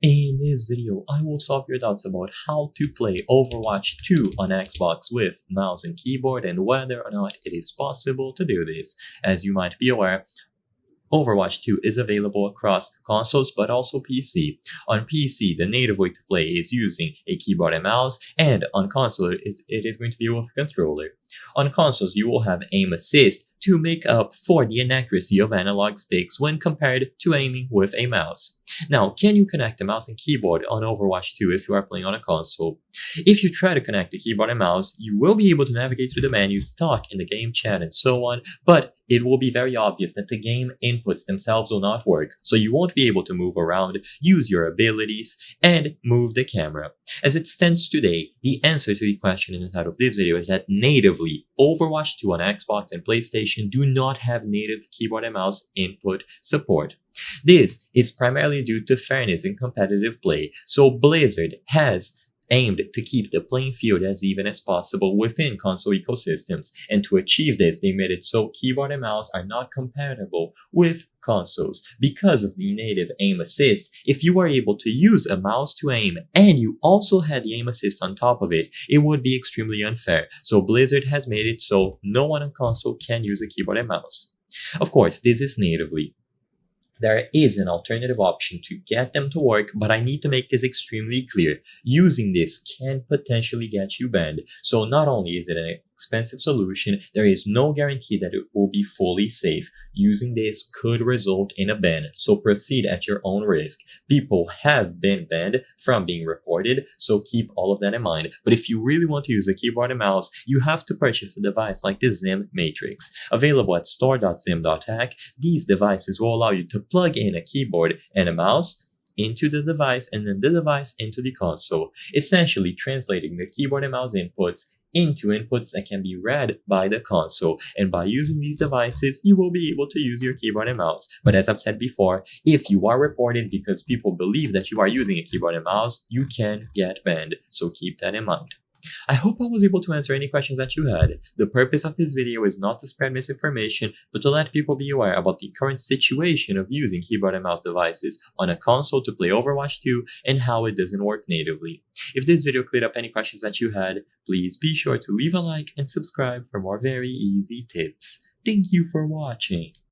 In this video, I will solve your doubts about how to play Overwatch 2 on Xbox with mouse and keyboard and whether or not it is possible to do this. As you might be aware, Overwatch 2 is available across consoles but also PC. On PC, the native way to play is using a keyboard and mouse, and on console it is going to be with a controller. On consoles, you will have aim assist to make up for the inaccuracy of analog sticks when compared to aiming with a mouse. Now, can you connect a mouse and keyboard on Overwatch 2 if you are playing on a console? If you try to connect the keyboard and mouse, you will be able to navigate through the menus, talk in the game chat, and so on, but it will be very obvious that the game inputs themselves will not work, so you won't be able to move around, use your abilities, and move the camera. As it stands today, the answer to the question in the title of this video is that natively, Overwatch 2 on Xbox and PlayStation do not have native keyboard and mouse input support. This is primarily due to fairness in competitive play, so Blizzard has aimed to keep the playing field as even as possible within console ecosystems, and to achieve this, they made it so keyboard and mouse are not compatible with consoles. Because of the native aim assist, if you are able to use a mouse to aim and you also had the aim assist on top of it, it would be extremely unfair. So Blizzard has made it so no one on console can use a keyboard and mouse. Of course, this is natively. There is an alternative option to get them to work, but I need to make this extremely clear. Using this can potentially get you banned. So not only is it an expensive solution, there is no guarantee that it will be fully safe. Using this could result in a ban, so proceed at your own risk. People have been banned from being reported, so keep all of that in mind. But if you really want to use a keyboard and mouse, you have to purchase a device like the Zim Matrix. Available at store.zim.hack, these devices will allow you to plug in a keyboard and a mouse into the device and then the device into the console, essentially translating the keyboard and mouse inputs into inputs that can be read by the console. And by using these devices, you will be able to use your keyboard and mouse. But as I've said before, if you are reported because people believe that you are using a keyboard and mouse, you can get banned. So keep that in mind. I hope I was able to answer any questions that you had. The purpose of this video is not to spread misinformation, but to let people be aware about the current situation of using keyboard and mouse devices on a console to play Overwatch 2 and how it doesn't work natively. If this video cleared up any questions that you had, please be sure to leave a like and subscribe for more very easy tips. Thank you for watching.